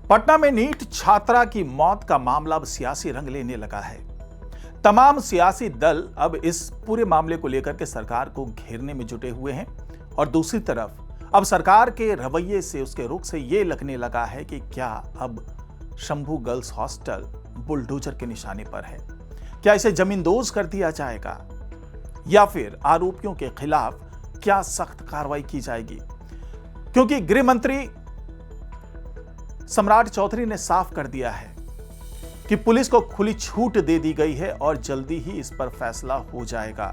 पटना में नीट छात्रा की मौत का मामला अब सियासी रंग लेने लगा है। तमाम सियासी दल अब इस पूरे मामले को लेकर के सरकार को घेरने में जुटे हुए हैं और दूसरी तरफ अब सरकार के रवैये से, उसके रुख से ये लगने लगा है कि क्या अब शंभू गर्ल्स हॉस्टल बुलडोजर के निशाने पर है। क्या इसे जमींदोज कर दिया जाएगा या फिर आरोपियों के खिलाफ क्या सख्त कार्रवाई की जाएगी? क्योंकि गृह मंत्री सम्राट चौधरी ने साफ कर दिया है कि पुलिस को खुली छूट दे दी गई है और जल्दी ही इस पर फैसला हो जाएगा।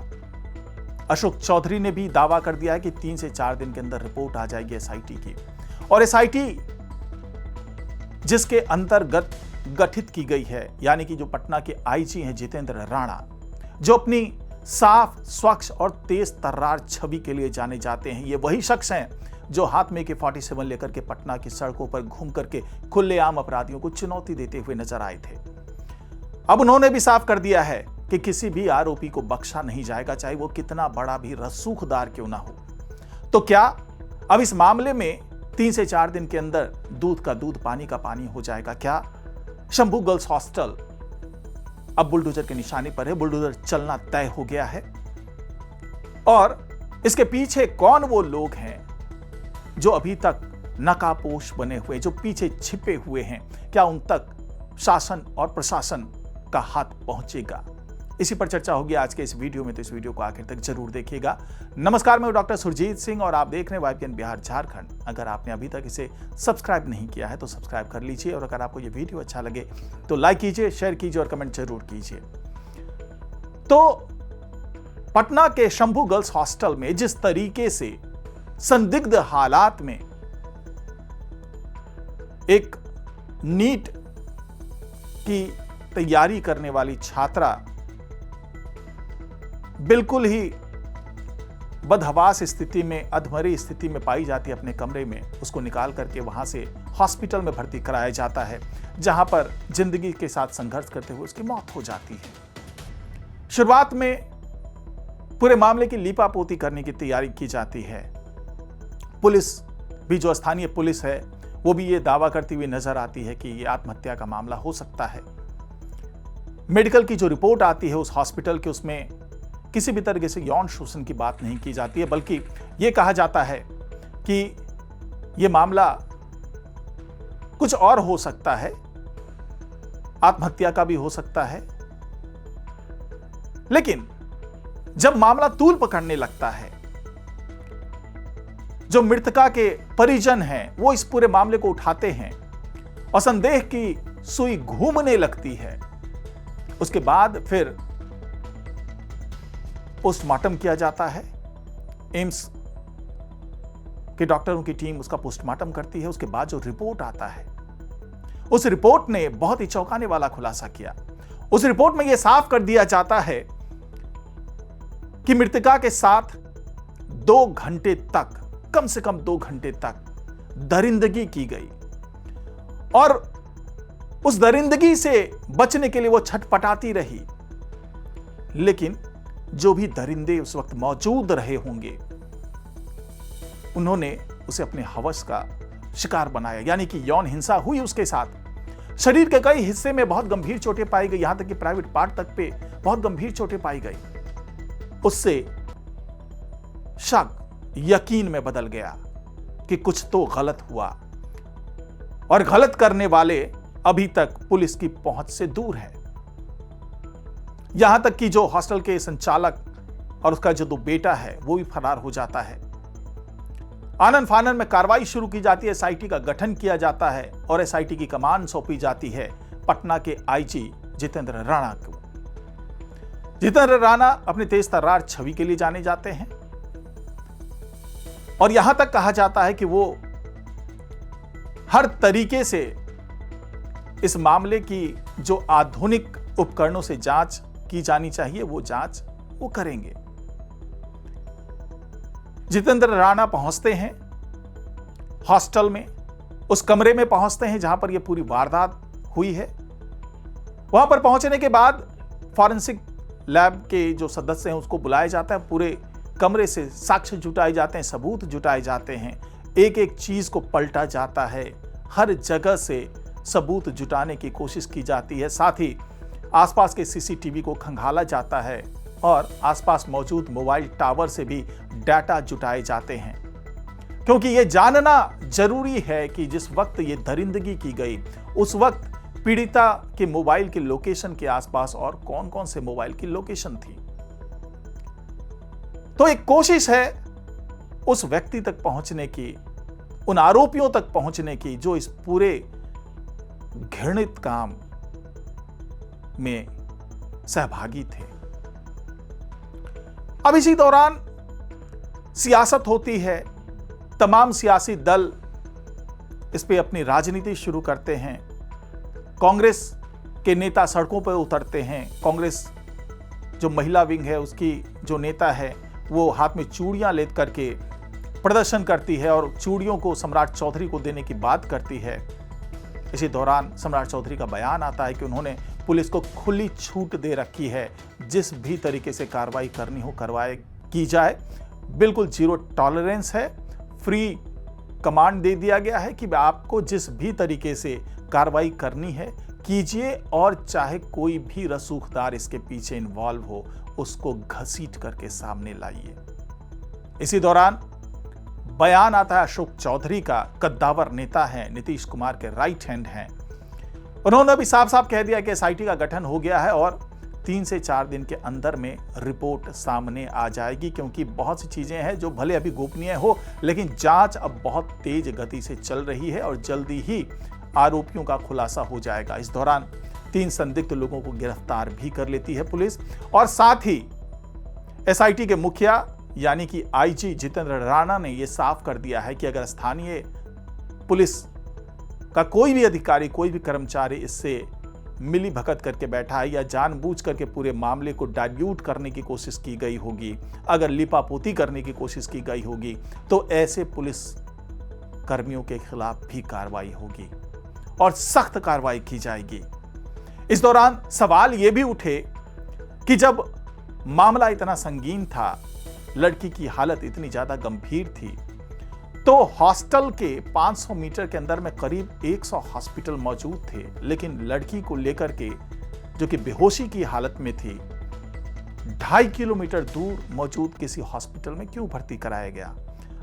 अशोक चौधरी ने भी दावा कर दिया है कि 3 से 4 दिन के अंदर रिपोर्ट आ जाएगी एसआईटी की, और एसआईटी जिसके अंतर्गत गठित की गई है, यानी कि जो पटना के आईजी हैं जितेंद्र राणा, जो अपनी साफ, स्वच्छ और तेज तर्रार छवि के लिए जाने जाते हैं। ये वही शख्स हैं जो हाथ में AK-47 लेकर के पटना की सड़कों पर घूम करके खुलेआम अपराधियों को चुनौती देते हुए नजर आए थे। अब उन्होंने भी साफ कर दिया है कि किसी भी आरोपी को बख्शा नहीं जाएगा, चाहे वो कितना बड़ा भी रसूखदार क्यों ना हो। तो क्या अब इस मामले में 3 से 4 दिन के अंदर दूध का दूध, पानी का पानी हो जाएगा? क्या शंभू गर्ल्स हॉस्टल अब बुलडोजर के निशाने पर है? बुलडोजर चलना तय हो गया है? और इसके पीछे कौन वो लोग हैं जो अभी तक नकाबपोश बने हुए, जो पीछे छिपे हुए हैं? क्या उन तक शासन और प्रशासन का हाथ पहुंचेगा? इसी पर चर्चा होगी आज के इस वीडियो में, तो इस वीडियो को आखिर तक जरूर देखिएगा। नमस्कार, मैं डॉक्टर सुरजीत सिंह और आप देख रहे हैं YPN बिहार झारखंड। अगर आपने अभी तक इसे सब्सक्राइब नहीं किया है तो सब्सक्राइब कर लीजिए, और अगर आपको ये वीडियो अच्छा लगे तो लाइक कीजिए, शेयर कीजिए और कमेंट जरूर कीजिए। तो पटना के शंभू गर्ल्स हॉस्टल में जिस तरीके से संदिग्ध हालात में एक नीट की तैयारी करने वाली छात्रा बिल्कुल ही बदहवास स्थिति में, अधमरी स्थिति में पाई जाती है अपने कमरे में, उसको निकाल करके वहां से हॉस्पिटल में भर्ती कराया जाता है, जहां पर जिंदगी के साथ संघर्ष करते हुए उसकी मौत हो जाती है। शुरुआत में पूरे मामले की लीपापोती करने की तैयारी की जाती है। पुलिस भी, जो स्थानीय पुलिस है, वो भी ये दावा करती हुई नजर आती है कि ये आत्महत्या का मामला हो सकता है। मेडिकल की जो रिपोर्ट आती है उस हॉस्पिटल की, उसमें किसी भी तरीके से यौन शोषण की बात नहीं की जाती है, बल्कि ये कहा जाता है कि ये मामला कुछ और हो सकता है, आत्महत्या का भी हो सकता है। लेकिन जब मामला तूल पकड़ने लगता है, जो मृतका के परिजन हैं वो इस पूरे मामले को उठाते हैं और संदेह की सुई घूमने लगती है, उसके बाद फिर पोस्टमार्टम किया जाता है। एम्स के डॉक्टरों की टीम उसका पोस्टमार्टम करती है। उसके बाद जो रिपोर्ट आता है, उस रिपोर्ट ने बहुत ही चौंकाने वाला खुलासा किया। उस रिपोर्ट में यह साफ कर दिया जाता है कि मृतका के साथ 2 घंटे तक, कम से कम 2 घंटे तक दरिंदगी की गई, और उस दरिंदगी से बचने के लिए वो छटपटाती रही। लेकिन जो भी दरिंदे उस वक्त मौजूद रहे होंगे, उन्होंने उसे अपने हवस का शिकार बनाया, यानी कि यौन हिंसा हुई उसके साथ। शरीर के कई हिस्से में बहुत गंभीर चोटें पाई गई, यहां तक कि प्राइवेट पार्ट तक पे बहुत गंभीर चोटें पाई गई। उससे शक यकीन में बदल गया कि कुछ तो गलत हुआ, और गलत करने वाले अभी तक पुलिस की पहुंच से दूर है। यहां तक कि जो हॉस्टल के संचालक और उसका जो 2 बेटा है वो भी फरार हो जाता है। आनन फानन में कार्रवाई शुरू की जाती है, एसआईटी का गठन किया जाता है और एसआईटी की कमान सौंपी जाती है पटना के आईजी जितेंद्र राणा को। जितेंद्र राणा अपने तेज तर्रार छवि के लिए जाने जाते हैं, और यहां तक कहा जाता है कि वो हर तरीके से इस मामले की जो आधुनिक उपकरणों से जांच की जानी चाहिए वो जांच वो करेंगे। जितेंद्र राणा पहुंचते हैं हॉस्टल में, उस कमरे में पहुंचते हैं जहां पर यह पूरी वारदात हुई है। वहां पर पहुंचने के बाद फॉरेंसिक लैब के जो सदस्य हैं उसको बुलाया जाता है। पूरे कमरे से साक्ष्य जुटाए जाते हैं, सबूत जुटाए जाते हैं, एक एक चीज को पलटा जाता है, हर जगह से सबूत जुटाने की कोशिश की जाती है। साथ ही आसपास के सीसीटीवी को खंगाला जाता है और आसपास मौजूद मोबाइल टावर से भी डाटा जुटाए जाते हैं, क्योंकि यह जानना जरूरी है कि जिस वक्त ये दरिंदगी की गई उस वक्त पीड़िता के मोबाइल के लोकेशन के आसपास और कौन कौन से मोबाइल की लोकेशन थी। तो एक कोशिश है उस व्यक्ति तक पहुंचने की, उन आरोपियों तक पहुंचने की जो इस पूरे घृणित काम में सहभागी थे। अब इसी दौरान सियासत होती है, तमाम सियासी दल इस पे अपनी राजनीति शुरू करते हैं, कांग्रेस के नेता सड़कों पर उतरते हैं। कांग्रेस जो महिला विंग है उसकी जो नेता है वो हाथ में चूड़ियां ले करके प्रदर्शन करती है और चूड़ियों को सम्राट चौधरी को देने की बात करती है। इसी दौरान सम्राट चौधरी का बयान आता है कि उन्होंने पुलिस को खुली छूट दे रखी है, जिस भी तरीके से कार्रवाई करनी हो की जाए, बिल्कुल जीरो टॉलरेंस है। फ्री कमांड दे दिया गया है कि आपको जिस भी तरीके से कार्रवाई करनी है कीजिए और चाहे कोई भी रसूखदार इसके पीछे इन्वॉल्व हो उसको घसीट करके सामने लाइए। इसी दौरान बयान आता है अशोक चौधरी का, कद्दावर नेता है, नीतीश कुमार के राइट हैंड हैं। उन्होंने भी साफ साफ कह दिया कि एसआईटी का गठन हो गया है और 3 से 4 दिन के अंदर में रिपोर्ट सामने आ जाएगी, क्योंकि बहुत सी चीजें हैं जो भले अभी गोपनीय हो लेकिन जांच अब बहुत तेज गति से चल रही है और जल्दी ही आरोपियों का खुलासा हो जाएगा। इस दौरान 3 संदिग्ध लोगों को गिरफ्तार भी कर लेती है पुलिस और साथ ही एसआईटी के मुखिया यानी कि आईजी जितेंद्र राणा ने यह साफ कर दिया है कि अगर स्थानीय पुलिस का कोई भी अधिकारी, कोई भी कर्मचारी इससे मिली भगत करके बैठा है या जानबूझ करके पूरे मामले को डाइल्यूट करने की कोशिश की गई होगी, अगर लिपापोती करने की कोशिश की गई होगी, तो ऐसे पुलिस कर्मियों के खिलाफ भी कार्रवाई होगी और सख्त कार्रवाई की जाएगी। इस दौरान सवाल यह भी उठे कि जब मामला इतना संगीन था, लड़की की हालत इतनी ज्यादा गंभीर थी, तो हॉस्टल के 500 मीटर के अंदर में करीब 100 हॉस्पिटल मौजूद थे, लेकिन लड़की को लेकर के जो कि बेहोशी की हालत में थी 2.5 किलोमीटर दूर मौजूद किसी हॉस्पिटल में क्यों भर्ती कराया गया?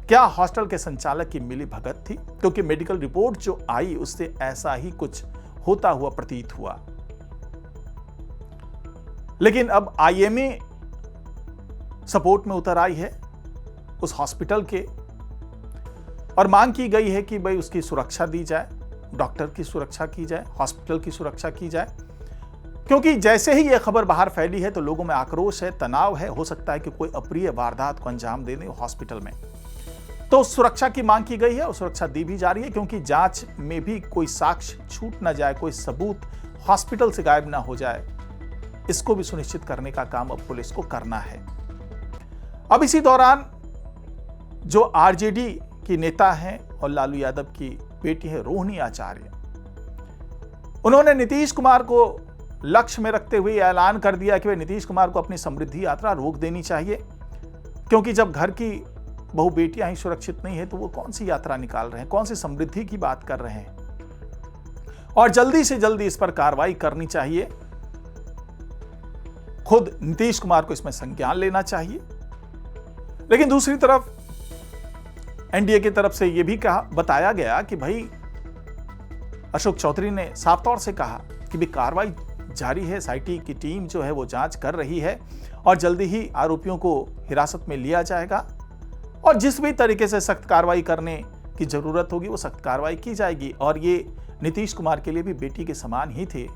क्या हॉस्टल के संचालक की मिली भगत थी? क्योंकि मेडिकल रिपोर्ट जो आई उससे ऐसा ही कुछ होता हुआ प्रतीत हुआ। लेकिन अब आईएमए सपोर्ट में उतर आई है उस हॉस्पिटल के और मांग की गई है कि भाई उसकी सुरक्षा दी जाए, डॉक्टर की सुरक्षा की जाए, हॉस्पिटल की सुरक्षा की जाए, क्योंकि जैसे ही यह खबर बाहर फैली है तो लोगों में आक्रोश है, तनाव है, हो सकता है कि कोई अप्रिय वारदात को अंजाम देने हॉस्पिटल में। तो सुरक्षा की मांग की गई है और सुरक्षा दी भी जा रही है, क्योंकि जांच में भी कोई साक्ष्य छूट ना जाए, कोई सबूत हॉस्पिटल से गायब ना हो जाए, इसको भी सुनिश्चित करने का काम अब पुलिस को करना है। अब इसी दौरान जो आरजेडी की नेता हैं और लालू यादव की बेटी है रोहिणी आचार्य, उन्होंने नीतीश कुमार को लक्ष्य में रखते हुए ऐलान कर दिया कि वे नीतीश कुमार को अपनी समृद्धि यात्रा रोक देनी चाहिए, क्योंकि जब घर की बहु बेटियां ही सुरक्षित नहीं है तो वो कौन सी यात्रा निकाल रहे हैं, कौन सी समृद्धि की बात कर रहे हैं, और जल्दी से जल्दी इस पर कार्रवाई करनी चाहिए। खुद नीतीश कुमार को इसमें संज्ञान लेना चाहिए। लेकिन दूसरी तरफ एनडीए की तरफ से यह भी बताया गया कि भाई अशोक चौधरी ने साफ तौर से कहा कि भी कार्रवाई जारी है, एसआईटी की टीम जो है वो जांच कर रही है और जल्दी ही आरोपियों को हिरासत में लिया जाएगा और जिस भी तरीके से सख्त कार्रवाई करने की जरूरत होगी वो सख्त कार्रवाई की जाएगी। और ये नीतीश कुमार के लिए भी बेटी के समान ही थे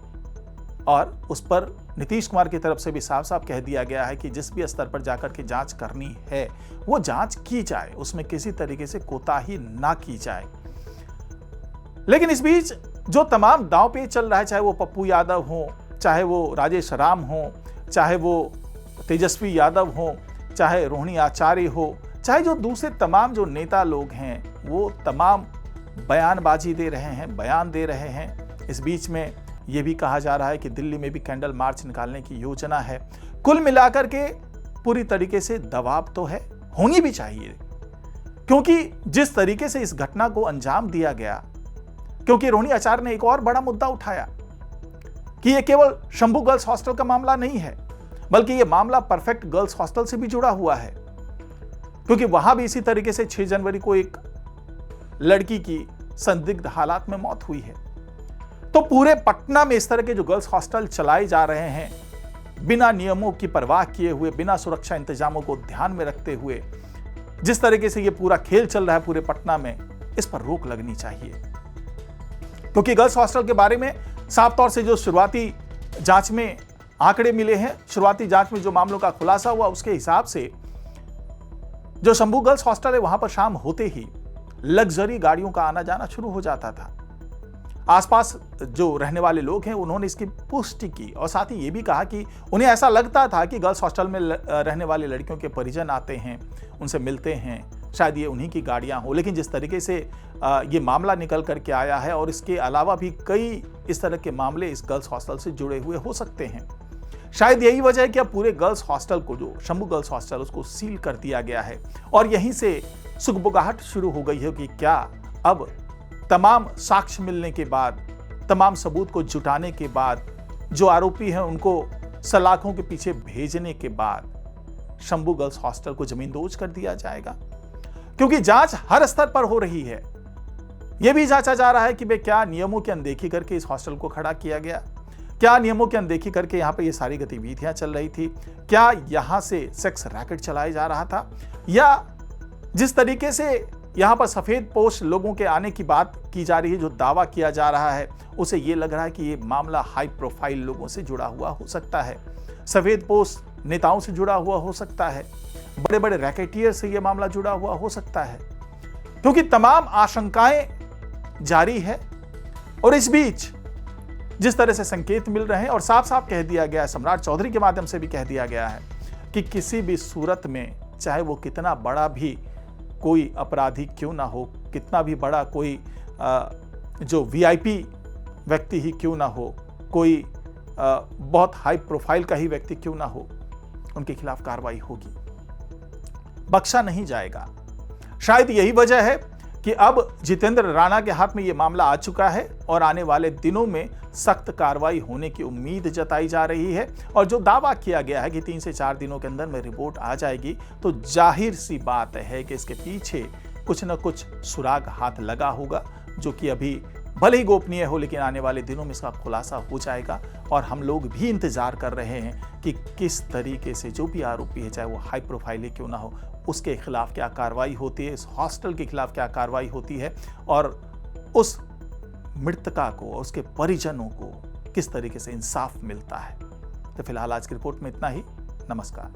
और उस पर नीतीश कुमार की तरफ से भी साफ साफ कह दिया गया है कि जिस भी स्तर पर जाकर के जांच करनी है वो जांच की जाए, उसमें किसी तरीके से कोताही ना की जाए। लेकिन इस बीच जो तमाम दांव पेच चल रहा है, चाहे वो पप्पू यादव हो, चाहे वो राजेश राम हो, चाहे वो तेजस्वी यादव हो, चाहे रोहिणी आचार्य हो, चाहे जो दूसरे तमाम जो नेता लोग हैं वो तमाम बयानबाजी दे रहे हैं, बयान दे रहे हैं। इस बीच में यह भी कहा जा रहा है कि दिल्ली में भी कैंडल मार्च निकालने की योजना है। कुल मिलाकर के पूरी तरीके से दबाव तो है, होनी भी चाहिए, क्योंकि जिस तरीके से इस घटना को अंजाम दिया गया, क्योंकि रोहिणी आचार्य ने एक और बड़ा मुद्दा उठाया कि यह केवल शंभू गर्ल्स हॉस्टल का मामला नहीं है, बल्कि यह मामला परफेक्ट गर्ल्स हॉस्टल से भी जुड़ा हुआ है, क्योंकि वहां भी इसी तरीके से 6 जनवरी को एक लड़की की संदिग्ध हालात में मौत हुई है। तो पूरे पटना में इस तरह के जो गर्ल्स हॉस्टल चलाए जा रहे हैं, बिना नियमों की परवाह किए हुए, बिना सुरक्षा इंतजामों को ध्यान में रखते हुए जिस तरीके से ये पूरा खेल चल रहा है पूरे पटना में, इस पर रोक लगनी चाहिए। क्योंकि गर्ल्स हॉस्टल के बारे में साफ तौर से जो शुरुआती जांच में आंकड़े मिले हैं, शुरुआती जांच में जो मामलों का खुलासा हुआ, उसके हिसाब से जो शंभू गर्ल्स हॉस्टल है वहां पर शाम होते ही लग्जरी गाड़ियों का आना जाना शुरू हो जाता था। आसपास जो रहने वाले लोग हैं उन्होंने इसकी पुष्टि की और साथ ही ये भी कहा कि उन्हें ऐसा लगता था कि गर्ल्स हॉस्टल में रहने वाले लड़कियों के परिजन आते हैं, उनसे मिलते हैं, शायद ये उन्हीं की गाड़ियां हो। लेकिन जिस तरीके से ये मामला निकल करके आया है, और इसके अलावा भी कई इस तरह के मामले इस गर्ल्स हॉस्टल से जुड़े हुए हो सकते हैं। शायद यही वजह है कि अब पूरे गर्ल्स हॉस्टल को, जो शंभू गर्ल्स हॉस्टल, उसको सील कर दिया गया है और यहीं से सुगबुगाहट शुरू हो गई है कि क्या अब तमाम साक्ष्य मिलने के बाद, तमाम सबूत को जुटाने के बाद, जो आरोपी हैं उनको सलाखों के पीछे भेजने के बाद शंभू गर्ल्स हॉस्टल को जमींदोज कर दिया जाएगा। क्योंकि जांच हर स्तर पर हो रही है। यह भी जांचा जा रहा है कि वे क्या नियमों की अनदेखी करके इस हॉस्टल को खड़ा किया गया, क्या नियमों की अनदेखी करके यहां पर ये सारी गतिविधियां चल रही थी, क्या यहां से सेक्स रैकेट चलाया जा रहा था, या जिस तरीके से यहां पर सफेद पोश लोगों के आने की बात की जा रही है, जो दावा किया जा रहा है, उसे यह लग रहा है कि यह मामला हाई प्रोफाइल लोगों से जुड़ा हुआ हो सकता है, सफेद पोश नेताओं से जुड़ा हुआ हो सकता है, बड़े बड़े रैकेटियर से यह मामला जुड़ा हुआ हो सकता है, क्योंकि तमाम आशंकाएं जारी है। और इस बीच जिस तरह से संकेत मिल रहे हैं और साफ साफ कह दिया गया है, सम्राट चौधरी के माध्यम से भी कह दिया गया है कि किसी भी सूरत में, चाहे वो कितना बड़ा भी कोई अपराधी क्यों ना हो, कितना भी बड़ा कोई जो वीआईपी व्यक्ति ही क्यों ना हो, कोई बहुत हाई प्रोफाइल का ही व्यक्ति क्यों ना हो, उनके खिलाफ कार्रवाई होगी, बख्शा नहीं जाएगा। शायद यही वजह है कि अब जितेंद्र राणा के हाथ में यह मामला आ चुका है और आने वाले दिनों में सख्त कार्रवाई होने की उम्मीद जताई जा रही है। और जो दावा किया गया है कि 3 से 4 दिनों के अंदर में रिपोर्ट आ जाएगी, तो जाहिर सी बात है कि इसके पीछे कुछ न कुछ सुराग हाथ लगा होगा, जो कि अभी भले ही गोपनीय हो, लेकिन आने वाले दिनों में इसका खुलासा हो जाएगा। और हम लोग भी इंतजार कर रहे हैं कि किस तरीके से जो भी आरोपी है, चाहे वो हाई प्रोफाइल ही क्यों ना हो, उसके खिलाफ क्या कार्रवाई होती है, इस हॉस्टल के खिलाफ क्या कार्रवाई होती है, और उस मृतका को, उसके परिजनों को किस तरीके से इंसाफ मिलता है। तो फिलहाल आज की रिपोर्ट में इतना ही। नमस्कार।